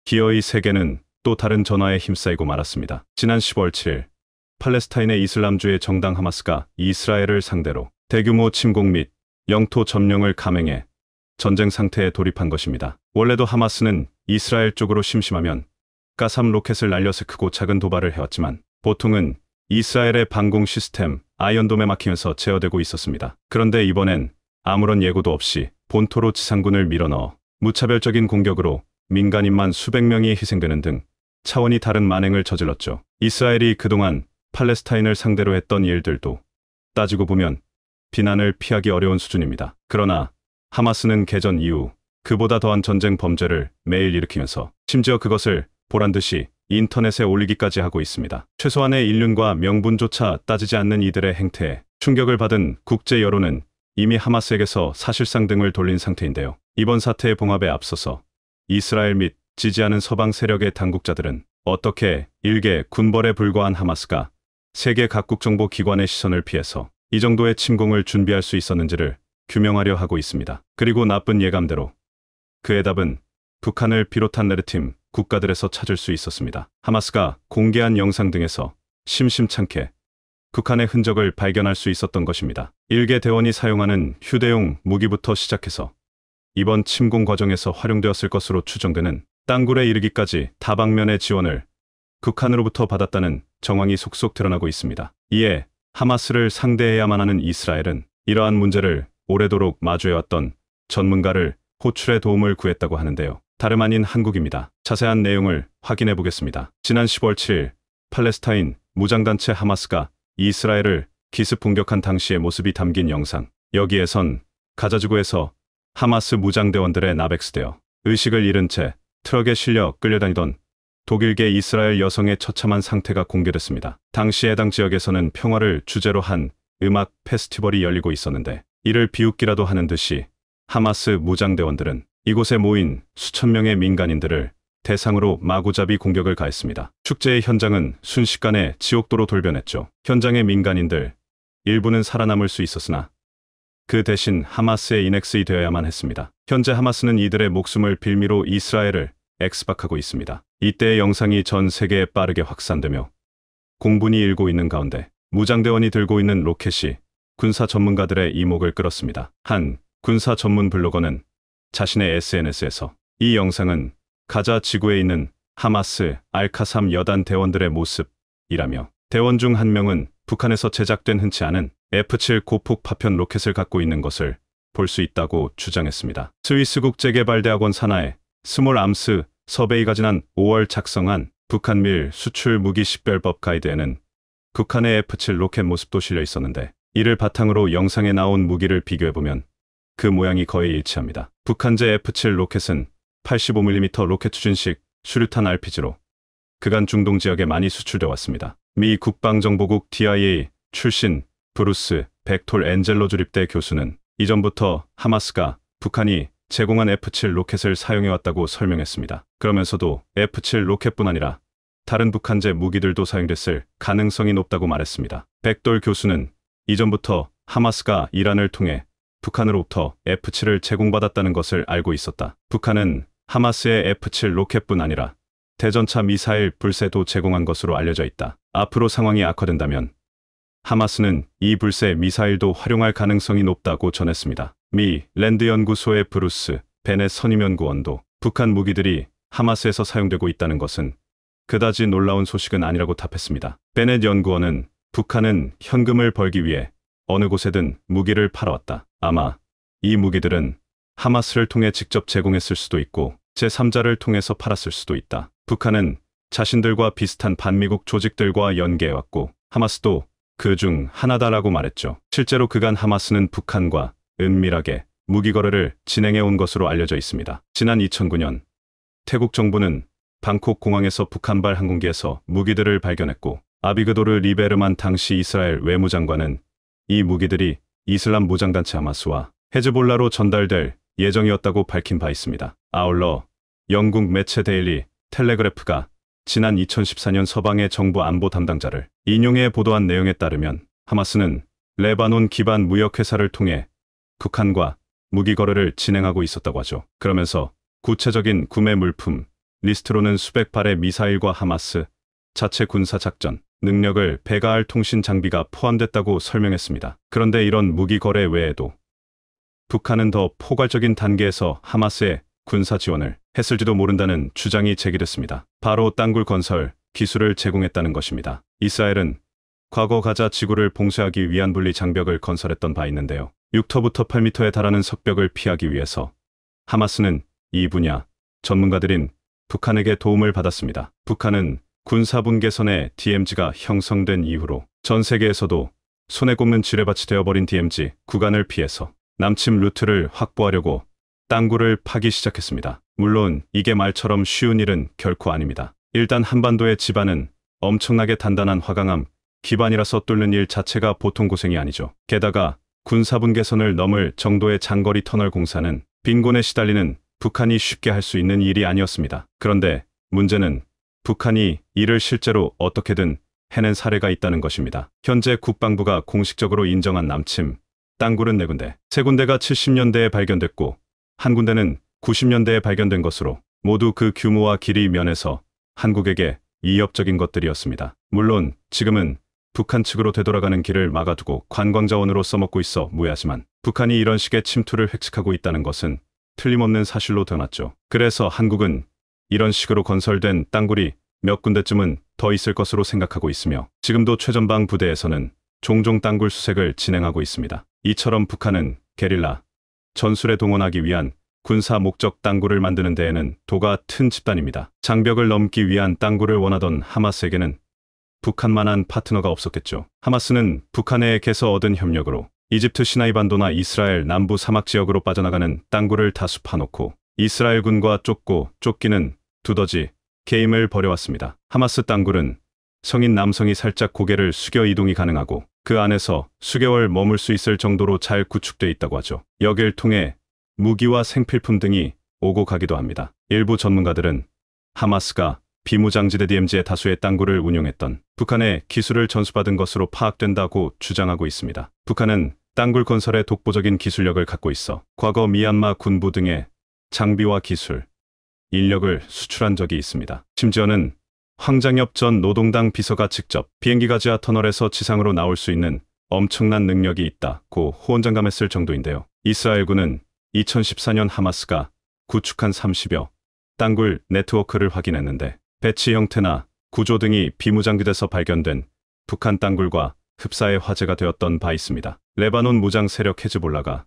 기어이 세계는 또 다른 전화에 힘싸이고 말았습니다. 지난 10월 7일 팔레스타인의 이슬람주의 정당 하마스가 이스라엘을 상대로 대규모 침공 및 영토 점령을 감행해 전쟁 상태에 돌입한 것입니다. 원래도 하마스는 이스라엘 쪽으로 심심하면 가삼 로켓을 날려서 크고 작은 도발을 해왔지만 보통은 이스라엘의 방공 시스템 아이언돔에 막히면서 제어되고 있었습니다. 그런데 이번엔 아무런 예고도 없이 본토로 지상군을 밀어넣어 무차별적인 공격으로 민간인만 수백 명이 희생되는 등 차원이 다른 만행을 저질렀죠. 이스라엘이 그동안 팔레스타인을 상대로 했던 일들도 따지고 보면 비난을 피하기 어려운 수준입니다. 그러나 하마스는 개전 이후 그보다 더한 전쟁 범죄를 매일 일으키면서 심지어 그것을 보란듯이 인터넷에 올리기까지 하고 있습니다. 최소한의 인륜과 명분조차 따지지 않는 이들의 행태에 충격을 받은 국제 여론은 이미 하마스에게서 사실상 등을 돌린 상태인데요. 이번 사태의 봉합에 앞서서 이스라엘 및 지지하는 서방 세력의 당국자들은 어떻게 일개 군벌에 불과한 하마스가 세계 각국 정보 기관의 시선을 피해서 이 정도의 침공을 준비할 수 있었는지를 규명하려 하고 있습니다. 그리고 나쁜 예감대로 그의 답은 북한을 비롯한 레드팀 국가들에서 찾을 수 있었습니다. 하마스가 공개한 영상 등에서 심심찮게 북한의 흔적을 발견할 수 있었던 것입니다. 일개 대원이 사용하는 휴대용 무기부터 시작해서 이번 침공 과정에서 활용되었을 것으로 추정되는 땅굴에 이르기까지 다방면의 지원을 북한으로부터 받았다는 정황이 속속 드러나고 있습니다. 이에 하마스를 상대해야만 하는 이스라엘은 이러한 문제를 오래도록 마주해왔던 전문가를 호출해 도움을 구했다고 하는데요. 다름 아닌 한국입니다. 자세한 내용을 확인해 보겠습니다. 지난 10월 7일 팔레스타인 무장단체 하마스가 이스라엘을 기습 공격한 당시의 모습이 담긴 영상. 여기에선 가자지구에서 하마스 무장대원들의 나백스되어 의식을 잃은 채 트럭에 실려 끌려다니던 독일계 이스라엘 여성의 처참한 상태가 공개됐습니다. 당시 해당 지역에서는 평화를 주제로 한 음악 페스티벌이 열리고 있었는데 이를 비웃기라도 하는 듯이 하마스 무장대원들은 이곳에 모인 수천 명의 민간인들을 대상으로 마구잡이 공격을 가했습니다. 축제의 현장은 순식간에 지옥도로 돌변했죠. 현장의 민간인들 일부는 살아남을 수 있었으나 그 대신 하마스의 인엑스이 되어야만 했습니다. 현재 하마스는 이들의 목숨을 빌미로 이스라엘을 엑스박하고 있습니다. 이때의 영상이 전 세계에 빠르게 확산되며 공분이 일고 있는 가운데 무장대원이 들고 있는 로켓이 군사 전문가들의 이목을 끌었습니다. 한 군사 전문 블로거는 자신의 SNS에서 이 영상은 가자 지구에 있는 하마스 알카삼 여단 대원들의 모습이라며 대원 중 한 명은 북한에서 제작된 흔치 않은 F7 고폭 파편 로켓을 갖고 있는 것을 볼 수 있다고 주장했습니다. 스위스 국제개발대학원 산하의 스몰 암스 서베이가 지난 5월 작성한 북한밀 수출 무기 식별법 가이드에는 북한의 F7 로켓 모습도 실려 있었는데 이를 바탕으로 영상에 나온 무기를 비교해보면 그 모양이 거의 일치합니다. 북한제 F7 로켓은 85mm 로켓 추진식 수류탄 RPG로 그간 중동 지역에 많이 수출되어 왔습니다. 미 국방정보국 DIA 출신 브루스 백톨 엔젤로 주립대 교수는 이전부터 하마스가 북한이 제공한 F7 로켓을 사용해왔다고 설명했습니다. 그러면서도 F7 로켓뿐 아니라 다른 북한제 무기들도 사용됐을 가능성이 높다고 말했습니다. 백돌 교수는 이전부터 하마스가 이란을 통해 북한으로부터 F7을 제공받았다는 것을 알고 있었다. 북한은 하마스의 F7 로켓뿐 아니라 대전차 미사일 불새도 제공한 것으로 알려져 있다. 앞으로 상황이 악화된다면 하마스는 이 불새 미사일도 활용할 가능성이 높다고 전했습니다. 미 랜드연구소의 브루스 베넷 선임연구원도 북한 무기들이 하마스에서 사용되고 있다는 것은 그다지 놀라운 소식은 아니라고 답했습니다. 베넷 연구원은 북한은 현금을 벌기 위해 어느 곳에든 무기를 팔아왔다. 아마 이 무기들은 하마스를 통해 직접 제공했을 수도 있고 제3자를 통해서 팔았을 수도 있다. 북한은 자신들과 비슷한 반미국 조직들과 연계해왔고 하마스도 그 중 하나다라고 말했죠. 실제로 그간 하마스는 북한과 은밀하게 무기 거래를 진행해온 것으로 알려져 있습니다. 지난 2009년 태국 정부는 방콕 공항에서 북한발 항공기에서 무기들을 발견했고 아비그도르 리베르만 당시 이스라엘 외무장관은 이 무기들이 이슬람 무장단체 하마스와 헤즈볼라로 전달될 예정이었다고 밝힌 바 있습니다. 아울러 영국 매체 데일리 텔레그래프가 지난 2014년 서방의 정부 안보 담당자를 인용해 보도한 내용에 따르면 하마스는 레바논 기반 무역회사를 통해 북한과 무기 거래를 진행하고 있었다고 하죠. 그러면서 구체적인 구매 물품, 리스트로는 수백 발의 미사일과 하마스 자체 군사 작전 능력을 배가할 통신 장비가 포함됐다고 설명했습니다. 그런데 이런 무기 거래 외에도 북한은 더 포괄적인 단계에서 하마스에 군사 지원을 했을지도 모른다는 주장이 제기됐습니다. 바로 땅굴 건설 기술을 제공했다는 것입니다. 이스라엘은 과거 가자 지구를 봉쇄하기 위한 분리 장벽을 건설했던 바 있는데요. 6터부터 8m에 달하는 석벽을 피하기 위해서 하마스는 이 분야 전문가들인 북한에게 도움을 받았습니다. 북한은 군사분계선의 DMZ가 형성된 이후로 전 세계에서도 손에 꼽는 지뢰밭이 되어버린 DMZ 구간을 피해서 남침 루트를 확보하려고 땅굴을 파기 시작했습니다. 물론 이게 말처럼 쉬운 일은 결코 아닙니다. 일단 한반도의 지반은 엄청나게 단단한 화강암 기반이라서 뚫는 일 자체가 보통 고생이 아니죠. 게다가 군사분계선을 넘을 정도의 장거리 터널 공사는 빈곤에 시달리는 북한이 쉽게 할 수 있는 일이 아니었습니다. 그런데 문제는 북한이 이를 실제로 어떻게든 해낸 사례가 있다는 것입니다. 현재 국방부가 공식적으로 인정한 남침 땅굴은 4군데, 3군데가 70년대에 발견됐고 한 군데는 90년대에 발견된 것으로 모두 그 규모와 길이 면에서 한국에게 위협적인 것들이었습니다. 물론 지금은 북한 측으로 되돌아가는 길을 막아두고 관광자원으로 써먹고 있어 무해하지만 북한이 이런 식의 침투를 획책하고 있다는 것은 틀림없는 사실로 드러났죠. 그래서 한국은 이런 식으로 건설된 땅굴이 몇 군데쯤은 더 있을 것으로 생각하고 있으며 지금도 최전방 부대에서는 종종 땅굴 수색을 진행하고 있습니다. 이처럼 북한은 게릴라 전술에 동원하기 위한 군사 목적 땅굴을 만드는 데에는 도가 튼 집단입니다. 장벽을 넘기 위한 땅굴을 원하던 하마스에게는 북한만한 파트너가 없었겠죠. 하마스는 북한에게서 얻은 협력으로 이집트 시나이반도나 이스라엘 남부 사막 지역으로 빠져나가는 땅굴을 다수 파놓고 이스라엘군과 쫓고 쫓기는 두더지 게임을 벌여왔습니다. 하마스 땅굴은 성인 남성이 살짝 고개를 숙여 이동이 가능하고 그 안에서 수개월 머물 수 있을 정도로 잘 구축돼 있다고 하죠. 여길 통해 무기와 생필품 등이 오고 가기도 합니다. 일부 전문가들은 하마스가 비무장지대 DMZ의 다수의 땅굴을 운용했던 북한의 기술을 전수받은 것으로 파악된다고 주장하고 있습니다. 북한은 땅굴 건설에 독보적인 기술력을 갖고 있어 과거 미얀마 군부 등의 장비와 기술, 인력을 수출한 적이 있습니다. 심지어는 황장엽 전 노동당 비서가 직접 비행기가 지하 터널에서 지상으로 나올 수 있는 엄청난 능력이 있다고 호언장담했을 정도인데요. 이스라엘군은 2014년 하마스가 구축한 30여 땅굴 네트워크를 확인했는데 배치 형태나 구조 등이 비무장지대에서 발견된 북한 땅굴과 흡사해 화제가 되었던 바 있습니다. 레바논 무장 세력 헤즈볼라가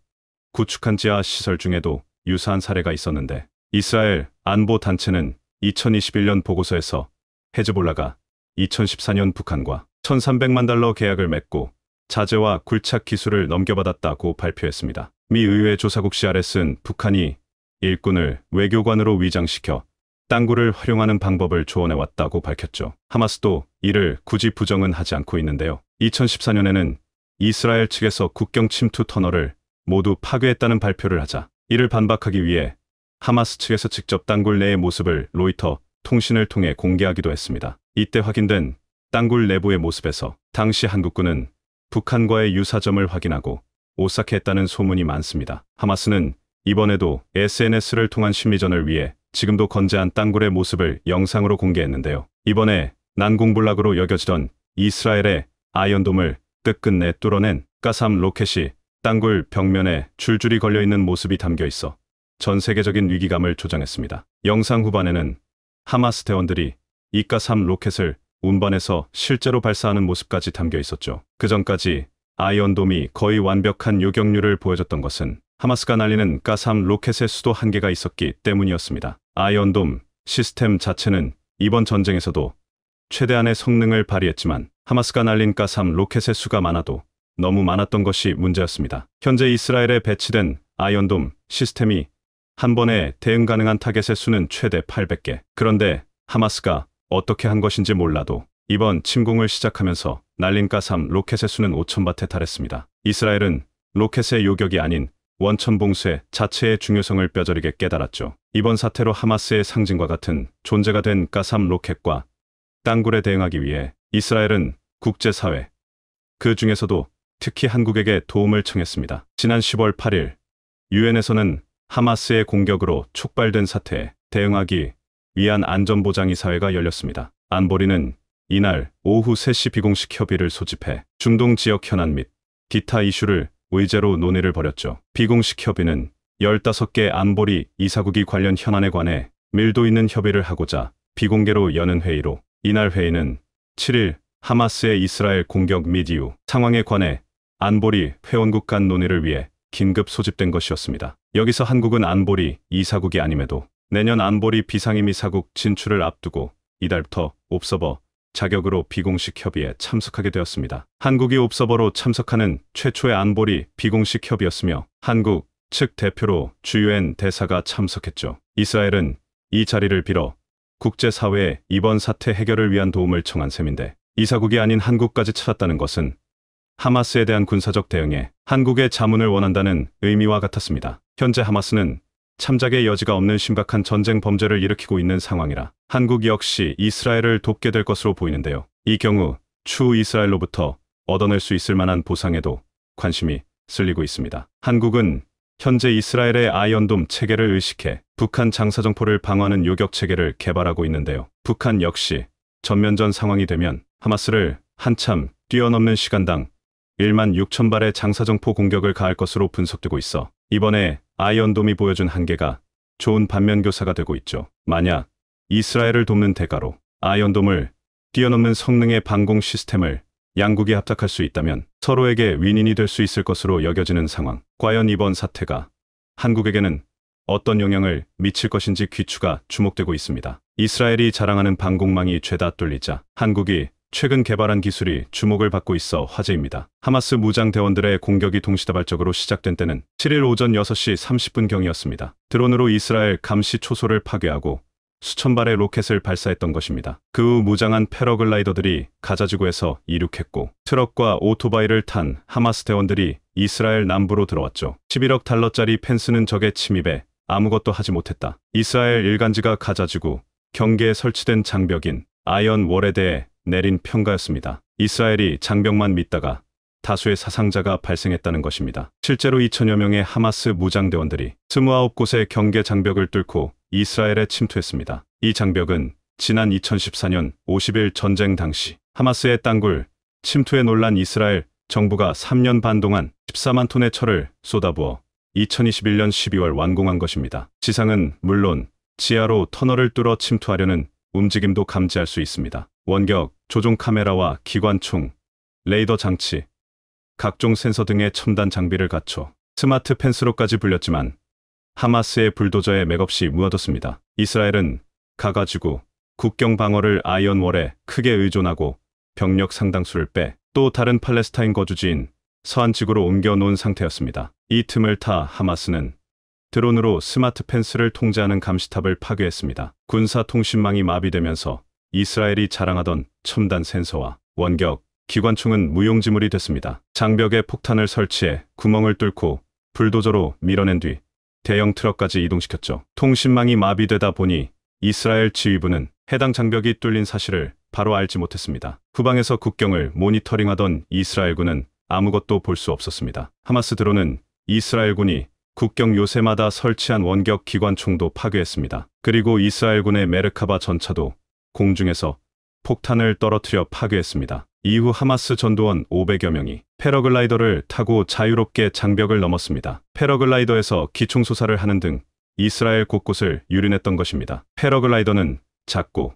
구축한 지하 시설 중에도 유사한 사례가 있었는데 이스라엘 안보 단체는 2021년 보고서에서 헤즈볼라가 2014년 북한과 1,300만 달러 계약을 맺고 자재와 굴착 기술을 넘겨받았다고 발표했습니다. 미 의회 조사국 CRS는 북한이 일꾼을 외교관으로 위장시켜 땅굴을 활용하는 방법을 조언해왔다고 밝혔죠. 하마스도 이를 굳이 부정은 하지 않고 있는데요. 2014년에는 이스라엘 측에서 국경 침투 터널을 모두 파괴했다는 발표를 하자 이를 반박하기 위해 하마스 측에서 직접 땅굴 내의 모습을 로이터 통신을 통해 공개하기도 했습니다. 이때 확인된 땅굴 내부의 모습에서 당시 한국군은 북한과의 유사점을 확인하고 오싹했다는 소문이 많습니다. 하마스는 이번에도 SNS를 통한 심리전을 위해 지금도 건재한 땅굴의 모습을 영상으로 공개했는데요. 이번에 난공불락으로 여겨지던 이스라엘의 아이언돔을 끝끝내 뚫어낸 가삼 로켓이 땅굴 벽면에 줄줄이 걸려있는 모습이 담겨 있어 전 세계적인 위기감을 조장했습니다. 영상 후반에는 하마스 대원들이 이 가삼 로켓을 운반해서 실제로 발사하는 모습까지 담겨 있었죠. 그 전까지 아이언돔이 거의 완벽한 요격률을 보여줬던 것은 하마스가 날리는 가삼 로켓의 수도 한계가 있었기 때문이었습니다. 아이언돔 시스템 자체는 이번 전쟁에서도 최대한의 성능을 발휘했지만 하마스가 날린 가삼 로켓의 수가 많아도 너무 많았던 것이 문제였습니다. 현재 이스라엘에 배치된 아이언돔 시스템이 한 번에 대응 가능한 타겟의 수는 최대 800개. 그런데 하마스가 어떻게 한 것인지 몰라도 이번 침공을 시작하면서 날린 가삼 로켓의 수는 5,000밭에 달했습니다. 이스라엘은 로켓의 요격이 아닌 원천 봉쇄 자체의 중요성을 뼈저리게 깨달았죠. 이번 사태로 하마스의 상징과 같은 존재가 된 가삼 로켓과 땅굴에 대응하기 위해 이스라엘은 국제사회, 그 중에서도 특히 한국에게 도움을 청했습니다. 지난 10월 8일 유엔에서는 하마스의 공격으로 촉발된 사태에 대응하기 위한 안전보장이사회가 열렸습니다. 안보리는 이날 오후 3시 비공식 협의를 소집해 중동 지역 현안 및 기타 이슈를 의제로 논의를 벌였죠. 비공식 협의는 15개 안보리 이사국이 관련 현안에 관해 밀도 있는 협의를 하고자 비공개로 여는 회의로, 이날 회의는 7일 하마스의 이스라엘 공격 및 이후 상황에 관해 안보리 회원국 간 논의를 위해 긴급 소집된 것이었습니다. 여기서 한국은 안보리 이사국이 아님에도 내년 안보리 비상임이사국 진출을 앞두고 이달부터 옵서버 자격으로 비공식 협의에 참석하게 되었습니다. 한국이 옵서버로 참석하는 최초의 안보리 비공식 협의였으며 한국 측 대표로 주유엔 대사가 참석했죠. 이스라엘은 이 자리를 빌어 국제사회에 이번 사태 해결을 위한 도움을 청한 셈인데, 이사국이 아닌 한국까지 찾았다는 것은 하마스에 대한 군사적 대응에 한국의 자문을 원한다는 의미와 같았습니다. 현재 하마스는 참작의 여지가 없는 심각한 전쟁 범죄를 일으키고 있는 상황이라 한국 역시 이스라엘을 돕게 될 것으로 보이는데요. 이 경우 추후 이스라엘로부터 얻어낼 수 있을 만한 보상에도 관심이 쏠리고 있습니다. 한국은 현재 이스라엘의 아이언돔 체계를 의식해 북한 장사정포를 방어하는 요격 체계를 개발하고 있는데요. 북한 역시 전면전 상황이 되면 하마스를 한참 뛰어넘는 시간당 1만 6천 발의 장사정포 공격을 가할 것으로 분석되고 있어 이번에 아이언돔이 보여준 한계가 좋은 반면교사가 되고 있죠. 만약 이스라엘을 돕는 대가로 아이언돔을 뛰어넘는 성능의 방공 시스템을 양국이 합작할 수 있다면 서로에게 윈윈이 될 수 있을 것으로 여겨지는 상황. 과연 이번 사태가 한국에게는 어떤 영향을 미칠 것인지 귀추가 주목되고 있습니다. 이스라엘이 자랑하는 방공망이 죄다 뚫리자 한국이 최근 개발한 기술이 주목을 받고 있어 화제입니다. 하마스 무장대원들의 공격이 동시다발적으로 시작된 때는 7일 오전 6시 30분경이었습니다. 드론으로 이스라엘 감시 초소를 파괴하고 수천 발의 로켓을 발사했던 것입니다. 그 후 무장한 패러글라이더들이 가자지구에서 이륙했고 트럭과 오토바이를 탄 하마스 대원들이 이스라엘 남부로 들어왔죠. 11억 달러짜리 펜스는 적의 침입에 아무것도 하지 못했다. 이스라엘 일간지가 가자지구 경계에 설치된 장벽인 아이언 월에 대해 내린 평가였습니다. 이스라엘이 장벽만 믿다가 다수의 사상자가 발생했다는 것입니다. 실제로 2천여 명의 하마스 무장대원들이 29곳의 경계 장벽을 뚫고 이스라엘에 침투했습니다. 이 장벽은 지난 2014년 50일 전쟁 당시 하마스의 땅굴 침투에 놀란 이스라엘 정부가 3년 반 동안 14만 톤의 철을 쏟아부어 2021년 12월 완공한 것입니다. 지상은 물론 지하로 터널을 뚫어 침투하려는 움직임도 감지할 수 있습니다. 원격 조종 카메라와 기관총, 레이더 장치, 각종 센서 등의 첨단 장비를 갖춰 스마트 펜스로까지 불렸지만 하마스의 불도저에 맥없이 무너졌습니다. 이스라엘은 가가지고 국경 방어를 아이언월에 크게 의존하고 병력 상당수를 빼 또 다른 팔레스타인 거주지인 서한 지구로 옮겨 놓은 상태였습니다. 이 틈을 타 하마스는 드론으로 스마트 펜스를 통제하는 감시탑을 파괴했습니다. 군사 통신망이 마비되면서 이스라엘이 자랑하던 첨단 센서와 원격 기관총은 무용지물이 됐습니다. 장벽에 폭탄을 설치해 구멍을 뚫고 불도저로 밀어낸 뒤 대형 트럭까지 이동시켰죠. 통신망이 마비되다 보니 이스라엘 지휘부는 해당 장벽이 뚫린 사실을 바로 알지 못했습니다. 후방에서 국경을 모니터링하던 이스라엘군은 아무것도 볼 수 없었습니다. 하마스 드론은 이스라엘군이 국경 요새마다 설치한 원격 기관총도 파괴했습니다. 그리고 이스라엘군의 메르카바 전차도 공중에서 폭탄을 떨어뜨려 파괴했습니다. 이후 하마스 전도원 500여 명이 패러글라이더를 타고 자유롭게 장벽을 넘었습니다. 패러글라이더에서 기총소사를 하는 등 이스라엘 곳곳을 유린했던 것입니다. 패러글라이더는 작고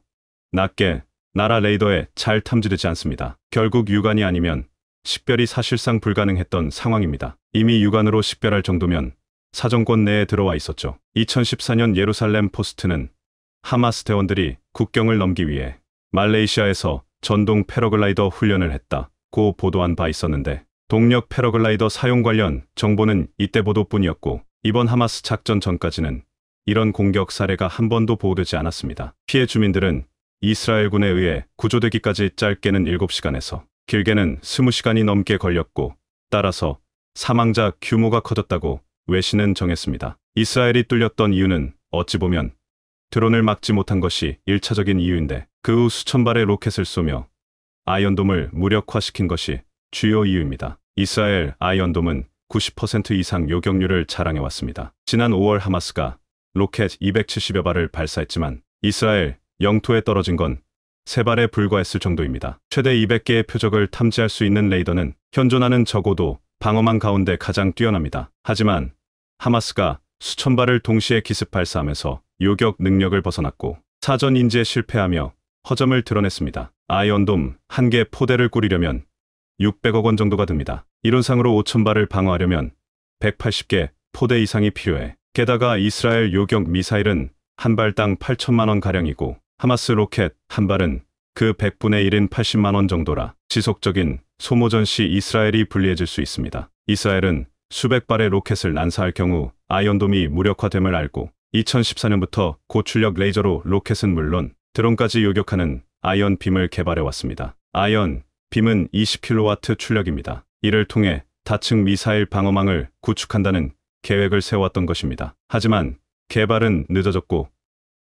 낮게 나라 레이더에 잘 탐지되지 않습니다. 결국 육안이 아니면 식별이 사실상 불가능했던 상황입니다. 이미 육안으로 식별할 정도면 사정권 내에 들어와 있었죠. 2014년 예루살렘 포스트는 하마스 대원들이 국경을 넘기 위해 말레이시아에서 전동 패러글라이더 훈련을 했다고 보도한 바 있었는데, 동력 패러글라이더 사용 관련 정보는 이때 보도뿐이었고 이번 하마스 작전 전까지는 이런 공격 사례가 한 번도 보도되지 않았습니다. 피해 주민들은 이스라엘군에 의해 구조되기까지 짧게는 7시간에서 길게는 20시간이 넘게 걸렸고 따라서 사망자 규모가 커졌다고 외신은 정했습니다. 이스라엘이 뚫렸던 이유는 어찌 보면 드론을 막지 못한 것이 1차적인 이유인데 그 후 수천 발의 로켓을 쏘며 아이언돔을 무력화시킨 것이 주요 이유입니다. 이스라엘 아이언돔은 90% 이상 요격률을 자랑해왔습니다. 지난 5월 하마스가 로켓 270여 발을 발사했지만 이스라엘 영토에 떨어진 건 3발에 불과했을 정도입니다. 최대 200개의 표적을 탐지할 수 있는 레이더는 현존하는 적어도 방어망 가운데 가장 뛰어납니다. 하지만 하마스가 수천 발을 동시에 기습 발사하면서 요격 능력을 벗어났고 사전 인지에 실패하며 허점을 드러냈습니다. 아이언돔 1개 포대를 꾸리려면 600억 원 정도가 듭니다. 이론상으로 5,000발을 방어하려면 180개 포대 이상이 필요해. 게다가 이스라엘 요격 미사일은 한 발당 8천만 원 가량이고 하마스 로켓 한 발은 그 100분의 1인 80만 원 정도라 지속적인 소모전 시 이스라엘이 불리해질 수 있습니다. 이스라엘은 수백 발의 로켓을 난사할 경우 아이언돔이 무력화됨을 알고 2014년부터 고출력 레이저로 로켓은 물론 드론까지 요격하는 아이언 빔을 개발해 왔습니다. 아이언 빔은 20kW 출력입니다. 이를 통해 다층 미사일 방어망을 구축한다는 계획을 세웠던 것입니다. 하지만 개발은 늦어졌고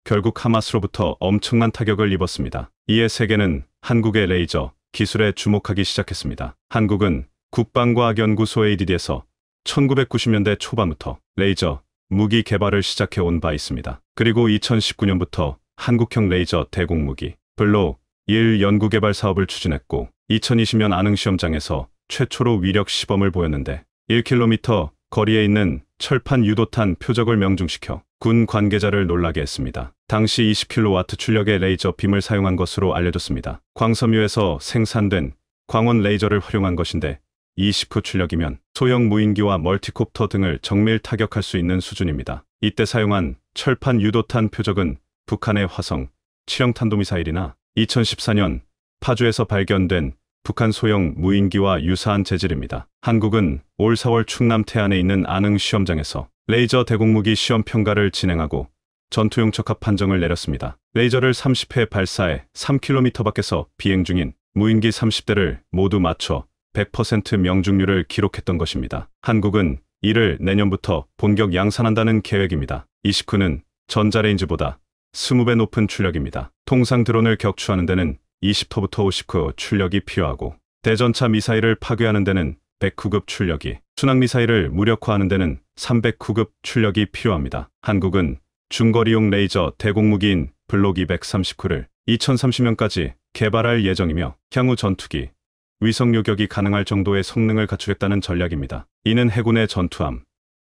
결국 하마스로부터 엄청난 타격을 입었습니다. 이에 세계는 한국의 레이저 기술에 주목하기 시작했습니다. 한국은 국방과학연구소 ADD에서 1990년대 초반부터 레이저 무기 개발을 시작해 온 바 있습니다. 그리고 2019년부터 한국형 레이저 대공무기 블록 1 연구개발 사업을 추진했고 2020년 안흥시험장에서 최초로 위력 시범을 보였는데 1km 거리에 있는 철판 유도탄 표적을 명중시켜 군 관계자를 놀라게 했습니다. 당시 20kW 출력의 레이저 빔을 사용한 것으로 알려졌습니다. 광섬유에서 생산된 광원 레이저를 활용한 것인데 20크 출력이면 소형 무인기와 멀티콥터 등을 정밀 타격할 수 있는 수준입니다. 이때 사용한 철판 유도탄 표적은 북한의 화성 7형 탄도미사일이나 2014년 파주에서 발견된 북한 소형 무인기와 유사한 재질입니다. 한국은 올 4월 충남 태안에 있는 안흥 시험장에서 레이저 대공무기 시험 평가를 진행하고 전투용 적합 판정을 내렸습니다. 레이저를 30회 발사해 3km 밖에서 비행 중인 무인기 30대를 모두 맞춰 100% 명중률을 기록했던 것입니다. 한국은 이를 내년부터 본격 양산한다는 계획입니다. 29는 전자레인지보다 20배 높은 출력입니다. 통상 드론을 격추하는 데는 20터부터 50크 출력이 필요하고 대전차 미사일을 파괴하는 데는 100쿠급 출력이, 순항미사일을 무력화하는 데는 300쿠급 출력이 필요합니다. 한국은 중거리용 레이저 대공무기인 블록 230쿠를 2030년까지 개발할 예정이며 향후 전투기, 위성 요격이 가능할 정도의 성능을 갖추겠다는 전략입니다. 이는 해군의 전투함,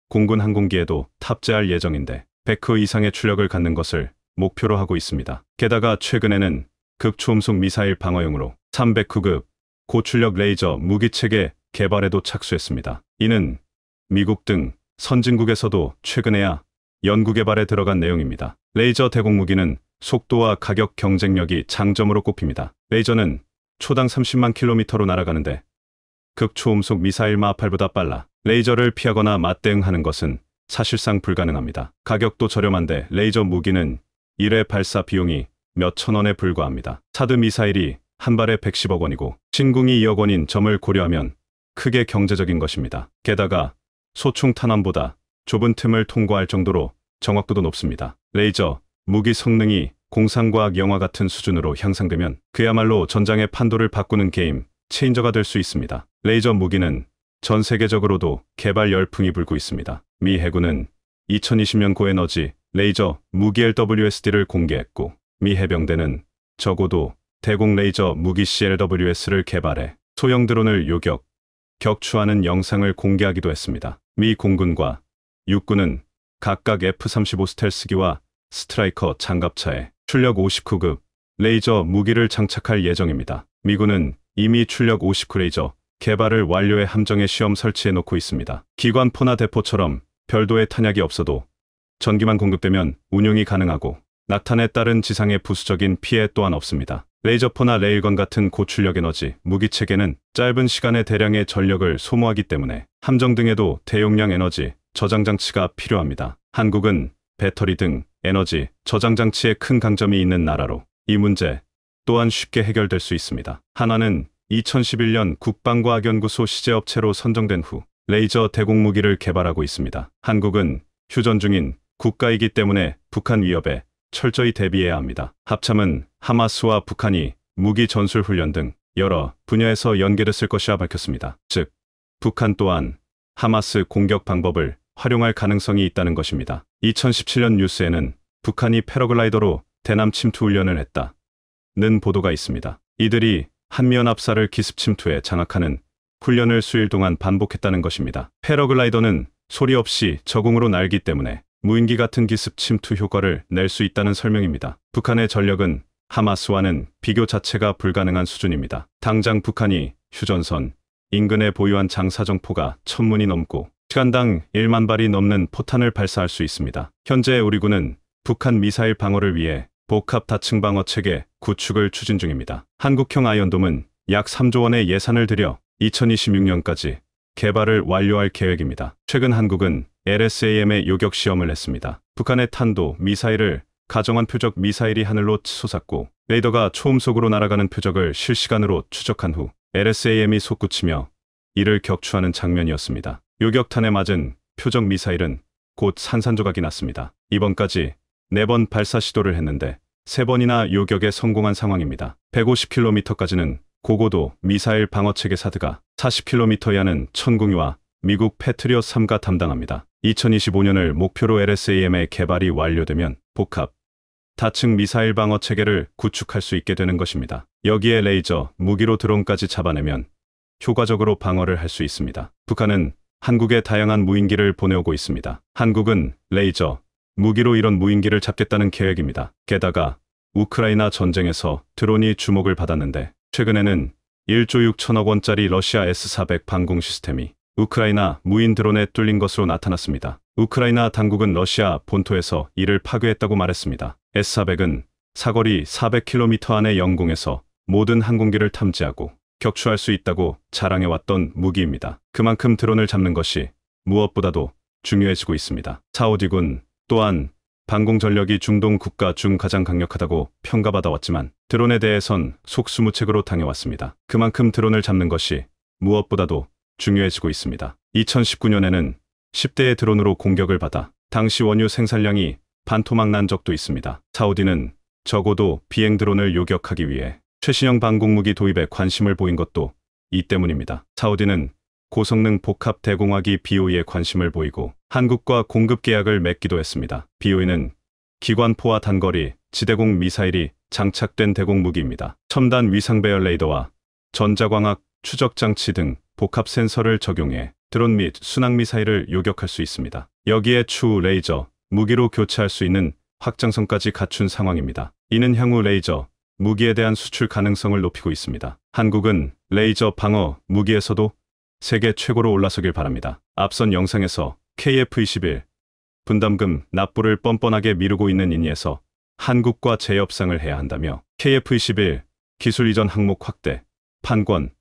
공군 항공기에도 탑재할 예정인데 100크 이상의 출력을 갖는 것을 목표로 하고 있습니다. 게다가 최근에는 극초음속 미사일 방어용으로 300쿠급 고출력 레이저 무기체계 개발에도 착수했습니다. 이는 미국 등 선진국에서도 최근에야 연구 개발에 들어간 내용입니다. 레이저 대공무기는 속도와 가격 경쟁력이 장점으로 꼽힙니다. 레이저는 초당 30만 킬로미터로 날아가는데 극초음속 미사일 마하팔보다 빨라 레이저를 피하거나 맞대응하는 것은 사실상 불가능합니다. 가격도 저렴한데 레이저 무기는 1회 발사 비용이 몇천 원에 불과합니다. 사드 미사일이 한 발에 110억 원이고 신궁이 2억 원인 점을 고려하면 크게 경제적인 것입니다. 게다가 소총 탄환보다 좁은 틈을 통과할 정도로 정확도도 높습니다. 레이저 무기 성능이 공상과학 영화 같은 수준으로 향상되면 그야말로 전장의 판도를 바꾸는 게임 체인저가 될 수 있습니다. 레이저 무기는 전 세계적으로도 개발 열풍이 불고 있습니다. 미 해군은 2020년 고에너지 레이저 무기 LWSD를 공개했고 미 해병대는 적어도 대공 레이저 무기 CLWS를 개발해 소형 드론을 요격, 격추하는 영상을 공개하기도 했습니다. 미 공군과 육군은 각각 F-35 스텔스기와 스트라이커 장갑차에 출력 50쿠급 레이저 무기를 장착할 예정입니다. 미군은 이미 출력 50쿠 레이저 개발을 완료해 함정에 시험 설치해 놓고 있습니다. 기관포나 대포처럼 별도의 탄약이 없어도 전기만 공급되면 운용이 가능하고 낙탄에 따른 지상의 부수적인 피해 또한 없습니다. 레이저포나 레일건 같은 고출력 에너지 무기체계는 짧은 시간에 대량의 전력을 소모하기 때문에 함정 등에도 대용량 에너지 저장 장치가 필요합니다. 한국은 배터리 등 에너지 저장 장치에 큰 강점이 있는 나라로 이 문제 또한 쉽게 해결될 수 있습니다. 한화는 2011년 국방과학연구소 시제업체로 선정된 후 레이저 대공무기를 개발하고 있습니다. 한국은 휴전 중인 국가이기 때문에 북한 위협에 철저히 대비해야 합니다. 합참은 하마스와 북한이 무기 전술 훈련 등 여러 분야에서 연계됐을 것이라 밝혔습니다. 즉, 북한 또한 하마스 공격 방법을 활용할 가능성이 있다는 것입니다. 2017년 뉴스에는 북한이 패러글라이더로 대남 침투 훈련을 했다는 보도가 있습니다. 이들이 한미연합사를 기습 침투해 장악하는 훈련을 수일 동안 반복했다는 것입니다. 패러글라이더는 소리 없이 저공으로 날기 때문에 무인기 같은 기습 침투 효과를 낼 수 있다는 설명입니다. 북한의 전력은 하마스와는 비교 자체가 불가능한 수준입니다. 당장 북한이 휴전선 인근에 보유한 장사정포가 1000문이 넘고 시간당 1만 발이 넘는 포탄을 발사할 수 있습니다. 현재 우리 군은 북한 미사일 방어를 위해 복합 다층 방어 체계 구축을 추진 중입니다. 한국형 아이언돔은 약 3조 원의 예산을 들여 2026년까지 개발을 완료할 계획입니다. 최근 한국은 LSAM의 요격 시험을 했습니다. 북한의 탄도 미사일을 가정한 표적 미사일이 하늘로 솟았고 레이더가 초음속으로 날아가는 표적을 실시간으로 추적한 후 LSAM이 솟구치며 이를 격추하는 장면이었습니다. 요격탄에 맞은 표적 미사일은 곧 산산조각이 났습니다. 이번까지 4번 발사 시도를 했는데 3번이나 요격에 성공한 상황입니다. 150km까지는 고고도 미사일 방어체계 사드가 40km 이하는 천궁이와 미국 패트리엇 3가 담당합니다. 2025년을 목표로 LSAM의 개발이 완료되면 복합 다층 미사일 방어 체계를 구축할 수 있게 되는 것입니다. 여기에 레이저, 무기로 드론까지 잡아내면 효과적으로 방어를 할 수 있습니다. 북한은 한국에 다양한 무인기를 보내오고 있습니다. 한국은 레이저, 무기로 이런 무인기를 잡겠다는 계획입니다. 게다가 우크라이나 전쟁에서 드론이 주목을 받았는데 최근에는 1조 6천억 원짜리 러시아 S-400 방공 시스템이 우크라이나 무인 드론에 뚫린 것으로 나타났습니다. 우크라이나 당국은 러시아 본토에서 이를 파괴했다고 말했습니다. S-400은 사거리 400km 안의 영공에서 모든 항공기를 탐지하고 격추할 수 있다고 자랑해왔던 무기입니다. 그만큼 드론을 잡는 것이 무엇보다도 중요해지고 있습니다. 사우디군 또한 방공 전력이 중동 국가 중 가장 강력하다고 평가받아 왔지만 드론에 대해선 속수무책으로 당해왔습니다. 그만큼 드론을 잡는 것이 무엇보다도 중요해지고 있습니다. 2019년에는 10대의 드론으로 공격을 받아 당시 원유 생산량이 반토막 난 적도 있습니다. 사우디는 적어도 비행 드론을 요격하기 위해 최신형 방공무기 도입에 관심을 보인 것도 이 때문입니다. 사우디는 고성능 복합 대공화기 BOE에 관심을 보이고 한국과 공급 계약을 맺기도 했습니다. BOE는 기관포와 단거리, 지대공 미사일이 장착된 대공무기입니다. 첨단 위상 배열 레이더와 전자광학 추적 장치 등 복합 센서를 적용해 드론 및 순항 미사일을 요격할 수 있습니다. 여기에 추후 레이저, 무기로 교체할 수 있는 확장성까지 갖춘 상황입니다. 이는 향후 레이저, 무기에 대한 수출 가능성을 높이고 있습니다. 한국은 레이저 방어 무기에서도 세계 최고로 올라서길 바랍니다. 앞선 영상에서 KF-21 분담금 납부를 뻔뻔하게 미루고 있는 인니에서 한국과 재협상을 해야 한다며 KF-21 기술 이전 항목 확대, 판권,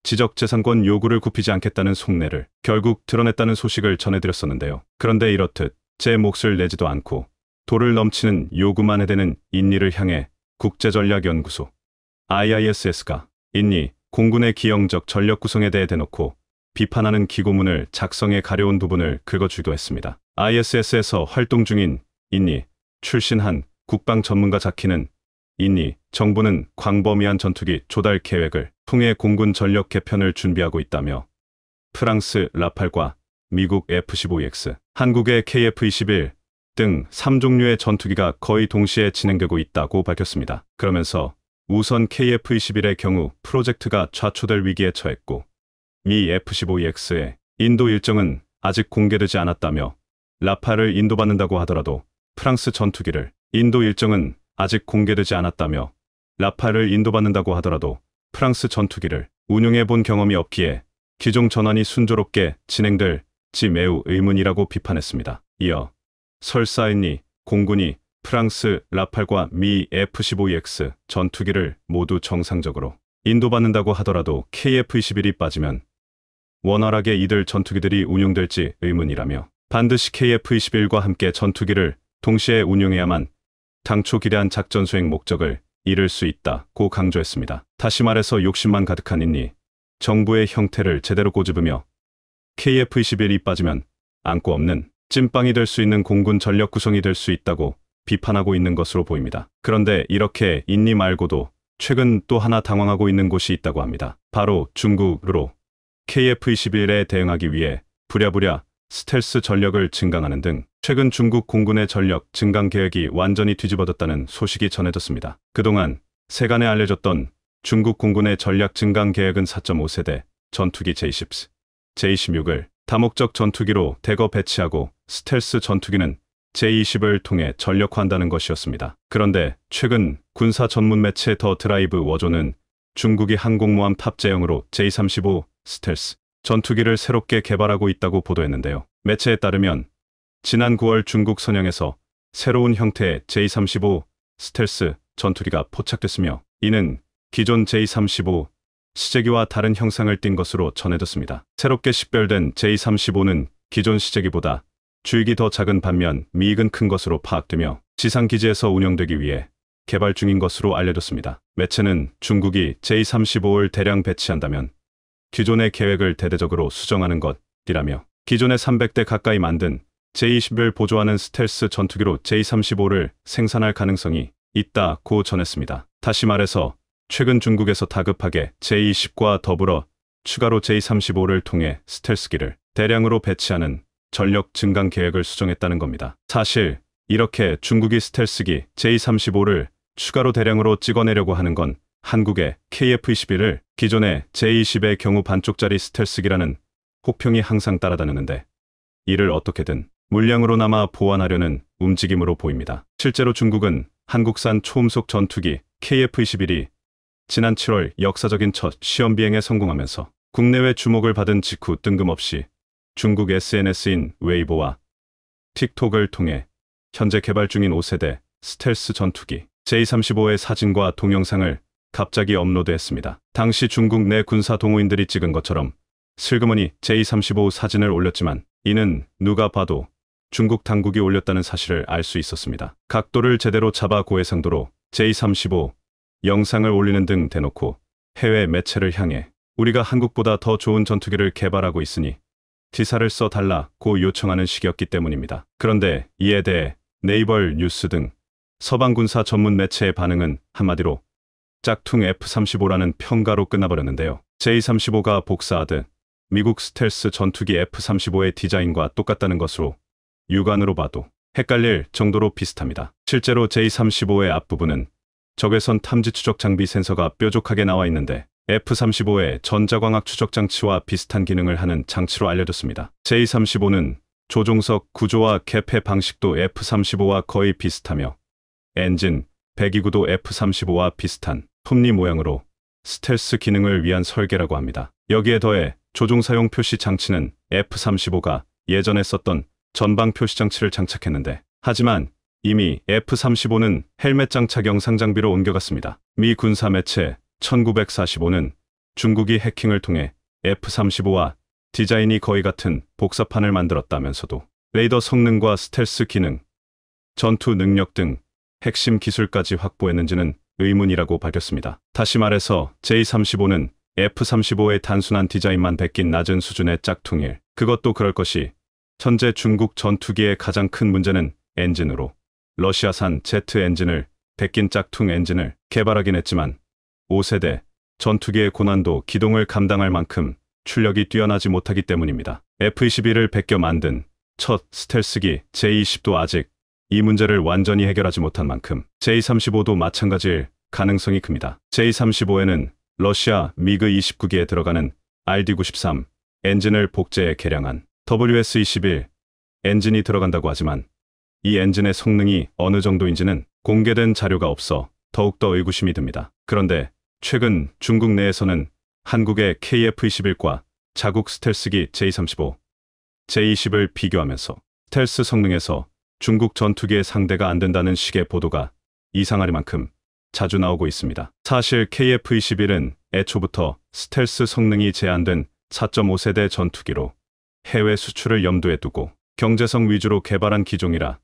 지적재산권 요구를 굽히지 않겠다는 속내를 결국 드러냈다는 소식을 전해드렸었는데요. 그런데 이렇듯 제 몫을 내지도 않고 도를 넘치는 요구만 해대는 인니를 향해 국제전략연구소 IISS가 인니 공군의 기형적 전력 구성에 대해 대놓고 비판하는 기고문을 작성해 가려운 부분을 긁어주기도 했습니다. ISS에서 활동 중인 인니 출신 한 국방 전문가 자키는 인니 정부는 광범위한 전투기 조달 계획을 통해 공군 전력 개편을 준비하고 있다며 프랑스 라팔과 미국 F-15EX, 한국의 KF-21 등 3종류의 전투기가 거의 동시에 진행되고 있다고 밝혔습니다. 그러면서 우선 KF-21의 경우 프로젝트가 좌초될 위기에 처했고 미 F-15EX의 인도 일정은 아직 공개되지 않았다며 라팔을 인도받는다고 하더라도 프랑스 전투기를 인도 일정은 아직 공개되지 않았다며 라팔을 인도받는다고 하더라도 프랑스 전투기를 운용해 본 경험이 없기에 기종 전환이 순조롭게 진행될지 매우 의문이라고 비판했습니다. 이어 설사 인니 공군이 프랑스 라팔과 미 F-15EX 전투기를 모두 정상적으로 인도받는다고 하더라도 KF-21이 빠지면 원활하게 이들 전투기들이 운용될지 의문이라며 반드시 KF-21과 함께 전투기를 동시에 운용해야만 당초 기대한 작전 수행 목적을 이룰 수 있다고 강조했습니다. 다시 말해서 욕심만 가득한 인니 정부의 형태를 제대로 꼬집으며 KF-21이 빠지면 안고 없는 찐빵이 될 수 있는 공군 전력 구성이 될 수 있다고 비판하고 있는 것으로 보입니다. 그런데 이렇게 인니 말고도 최근 또 하나 당황하고 있는 곳이 있다고 합니다. 바로 중국으로 KF-21에 대응하기 위해 부랴부랴 스텔스 전력을 증강하는 등 최근 중국 공군의 전력 증강 계획이 완전히 뒤집어졌다는 소식이 전해졌습니다. 그동안 세간에 알려졌던 중국 공군의 전략 증강 계획은 4.5세대 전투기 J-10, J-16을 다목적 전투기로 대거 배치하고 스텔스 전투기는 J-20을 통해 전력화한다는 것이었습니다. 그런데 최근 군사 전문 매체 더 드라이브 워조는 중국이 항공모함 탑재형으로 J-35 스텔스 전투기를 새롭게 개발하고 있다고 보도했는데요. 매체에 따르면 지난 9월 중국 선양에서 새로운 형태의 J-35 스텔스 전투기가 포착됐으며 이는 기존 J-35 시제기와 다른 형상을 띈 것으로 전해졌습니다. 새롭게 식별된 J-35는 기존 시제기보다 주익이 더 작은 반면 미익은 큰 것으로 파악되며 지상기지에서 운영되기 위해 개발 중인 것으로 알려졌습니다. 매체는 중국이 J-35를 대량 배치한다면 기존의 계획을 대대적으로 수정하는 것이라며 기존의 300대 가까이 만든 J-20을 보조하는 스텔스 전투기로 J-35를 생산할 가능성이 있다고 전했습니다. 다시 말해서 최근 중국에서 다급하게 J-20과 더불어 추가로 J-35를 통해 스텔스기를 대량으로 배치하는 전력 증강 계획을 수정했다는 겁니다. 사실 이렇게 중국이 스텔스기 J-35를 추가로 대량으로 찍어내려고 하는 건 한국의 KF-21을 기존의 J-20의 경우 반쪽짜리 스텔스기라는 혹평이 항상 따라다니는데 이를 어떻게든 물량으로나마 보완하려는 움직임으로 보입니다. 실제로 중국은 한국산 초음속 전투기 KF-21이 지난 7월 역사적인 첫 시험 비행에 성공하면서 국내외 주목을 받은 직후 뜬금없이 중국 SNS인 웨이보와 틱톡을 통해 현재 개발 중인 5세대 스텔스 전투기 J-35의 사진과 동영상을 갑자기 업로드했습니다. 당시 중국 내 군사 동호인들이 찍은 것처럼 슬그머니 J-35 사진을 올렸지만 이는 누가 봐도 중국 당국이 올렸다는 사실을 알 수 있었습니다. 각도를 제대로 잡아 고해상도로 J-35 영상을 올리는 등 대놓고 해외 매체를 향해 우리가 한국보다 더 좋은 전투기를 개발하고 있으니 기사를 써달라고 요청하는 식이었기 때문입니다. 그런데 이에 대해 네이버 뉴스 등 서방 군사 전문 매체의 반응은 한마디로 짝퉁 F-35라는 평가로 끝나버렸는데요. J-35가 복사하듯 미국 스텔스 전투기 F-35의 디자인과 똑같다는 것으로 육안으로 봐도 헷갈릴 정도로 비슷합니다. 실제로 J-35의 앞부분은 적외선 탐지 추적 장비 센서가 뾰족하게 나와 있는데 F-35의 전자광학 추적 장치와 비슷한 기능을 하는 장치로 알려졌습니다. J-35는 조종석 구조와 개폐 방식도 F-35와 거의 비슷하며 엔진, 배기구도 F-35와 비슷한 톱니 모양으로 스텔스 기능을 위한 설계라고 합니다. 여기에 더해 조종사용 표시 장치는 F-35가 예전에 썼던 전방 표시 장치를 장착했는데 하지만 이미 F-35는 헬멧 장착 영상 장비로 옮겨갔습니다. 미 군사 매체 1945는 중국이 해킹을 통해 F-35와 디자인이 거의 같은 복사판을 만들었다면서도 레이더 성능과 스텔스 기능, 전투 능력 등 핵심 기술까지 확보했는지는 의문이라고 밝혔습니다. 다시 말해서 J-35는 F-35의 단순한 디자인만 베낀 낮은 수준의 짝퉁일. 그것도 그럴 것이 현재 중국 전투기의 가장 큰 문제는 엔진으로 러시아산 제트 엔진을 베낀 짝퉁 엔진을 개발하긴 했지만 5세대 전투기의 고난도 기동을 감당할 만큼 출력이 뛰어나지 못하기 때문입니다. F-21을 베껴 만든 첫 스텔스기 J-20도 아직 이 문제를 완전히 해결하지 못한 만큼 J-35도 마찬가지일 가능성이 큽니다. J-35에는 러시아 미그 29기에 들어가는 RD-93 엔진을 복제해 개량한 WS-21 엔진이 들어간다고 하지만 이 엔진의 성능이 어느 정도인지는 공개된 자료가 없어 더욱더 의구심이 듭니다. 그런데 최근 중국 내에서는 한국의 KF-21과 자국 스텔스기 J-35, J-20을 비교하면서 스텔스 성능에서 중국 전투기의 상대가 안 된다는 식의 보도가 이상하리만큼 자주 나오고 있습니다. 사실 KF-21은 애초부터 스텔스 성능이 제한된 4.5세대 전투기로 해외 수출을 염두에 두고 경제성 위주로 개발한 기종이라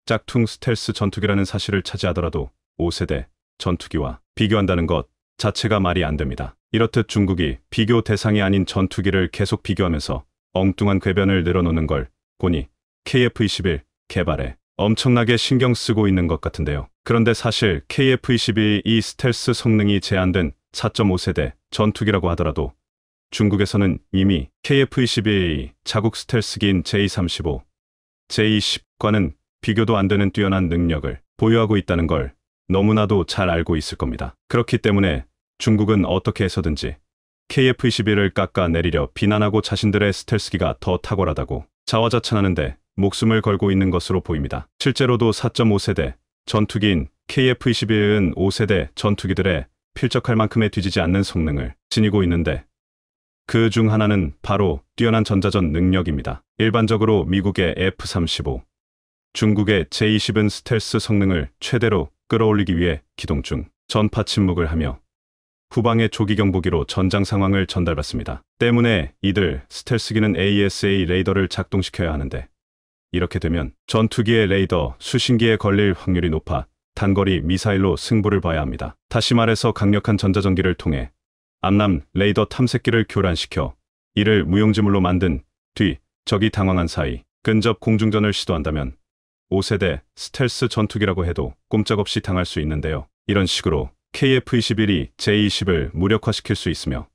짝퉁 스텔스 전투기라는 사실을 차지하더라도 5세대 전투기와 비교한다는 것 자체가 말이 안 됩니다. 이렇듯 중국이 비교 대상이 아닌 전투기를 계속 비교하면서 엉뚱한 궤변을 늘어놓는 걸 보니 KF-21 개발에 엄청나게 신경 쓰고 있는 것 같은데요. 그런데 사실 KF-21이 스텔스 성능이 제한된 4.5세대 전투기라고 하더라도 중국에서는 이미 KF-21이 자국 스텔스기인 J-35, J-20과는 비교도 안 되는 뛰어난 능력을 보유하고 있다는 걸 너무나도 잘 알고 있을 겁니다. 그렇기 때문에 중국은 어떻게 해서든지 KF-21을 깎아내리려 비난하고 자신들의 스텔스기가 더 탁월하다고 자화자찬하는데 목숨을 걸고 있는 것으로 보입니다. 실제로도 4.5세대 전투기인 KF-21은 5세대 전투기들에 필적할 만큼의 뒤지지 않는 성능을 지니고 있는데 그 중 하나는 바로 뛰어난 전자전 능력입니다. 일반적으로 미국의 F-35, 중국의 J-20은 스텔스 성능을 최대로 끌어올리기 위해 기동 중 전파 침묵을 하며 후방의 조기 경보기로 전장 상황을 전달받습니다. 때문에 이들 스텔스기는 AESA 레이더를 작동시켜야 하는데 이렇게 되면 전투기의 레이더 수신기에 걸릴 확률이 높아 단거리 미사일로 승부를 봐야 합니다. 다시 말해서 강력한 전자전기를 통해 암남 레이더 탐색기를 교란시켜 이를 무용지물로 만든 뒤 적이 당황한 사이 근접 공중전을 시도한다면 5세대 스텔스 전투기라고 해도 꼼짝없이 당할 수 있는데요. 이런 식으로 KF-21이 J-20을 무력화시킬 수 있으며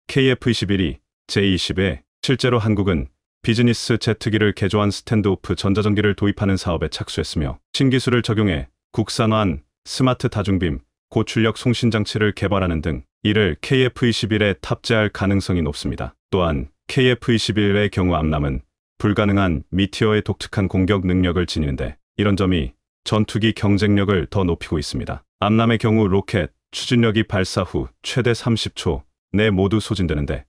KF-21이 J-20에 실제로 한국은 비즈니스 제트기를 개조한 스탠드오프 전자전기를 도입하는 사업에 착수했으며 신기술을 적용해 국산화한 스마트 다중빔 고출력 송신장치를 개발하는 등 이를 KF-21에 탑재할 가능성이 높습니다. 또한 KF-21의 경우 암남은 불가능한 미티어의 독특한 공격 능력을 지니는데 이런 점이 전투기 경쟁력을 더 높이고 있습니다. 암남의 경우 로켓, 추진력이 발사 후 최대 30초 내 모두 소진되는데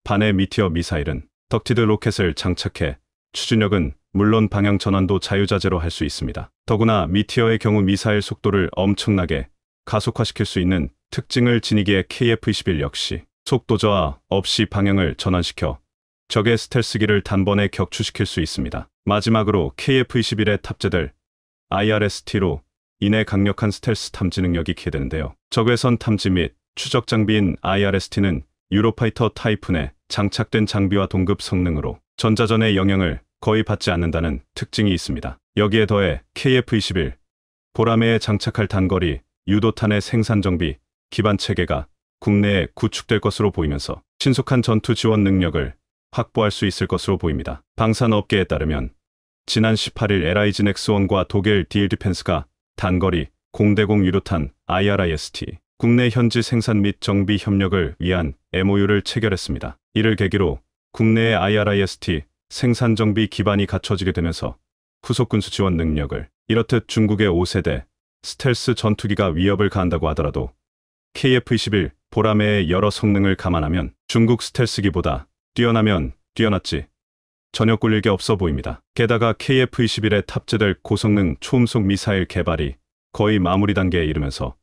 반의 미티어 미사일은 덕티드 로켓을 장착해 추진력은 물론 방향 전환도 자유자재로 할 수 있습니다. 더구나 미티어의 경우 미사일 속도를 엄청나게 가속화시킬 수 있는 특징을 지니기에 KF-21 역시 속도 저하 없이 방향을 전환시켜 적의 스텔스기를 단번에 격추시킬 수 있습니다. 마지막으로 KF-21에 탑재될 IRST로 인해 강력한 스텔스 탐지 능력이 기대되는데요. 적외선 탐지 및 추적 장비인 IRST는 유로파이터 타이푼에 장착된 장비와 동급 성능으로 전자전의 영향을 거의 받지 않는다는 특징이 있습니다. 여기에 더해 KF-21 보라매에 장착할 단거리 유도탄의 생산 정비 기반 체계가 국내에 구축될 것으로 보이면서 신속한 전투 지원 능력을 확보할 수 있을 것으로 보입니다. 방산업계에 따르면 지난 18일 LIG 넥스원과 독일 DL 디펜스가 단거리 공대공 유도탄 IRIST 국내 현지 생산 및 정비 협력을 위한 MOU를 체결했습니다. 이를 계기로 국내의 IRIST 생산 정비 기반이 갖춰지게 되면서 후속 군수 지원 능력을 이렇듯 중국의 5세대 스텔스 전투기가 위협을 가한다고 하더라도 KF-21 보라매의 여러 성능을 감안하면 중국 스텔스기보다 뛰어나면 뛰어났지 전혀 꿀릴 게 없어 보입니다. 게다가 KF-21에 탑재될 고성능 초음속 미사일 개발이 거의 마무리 단계에 이르면서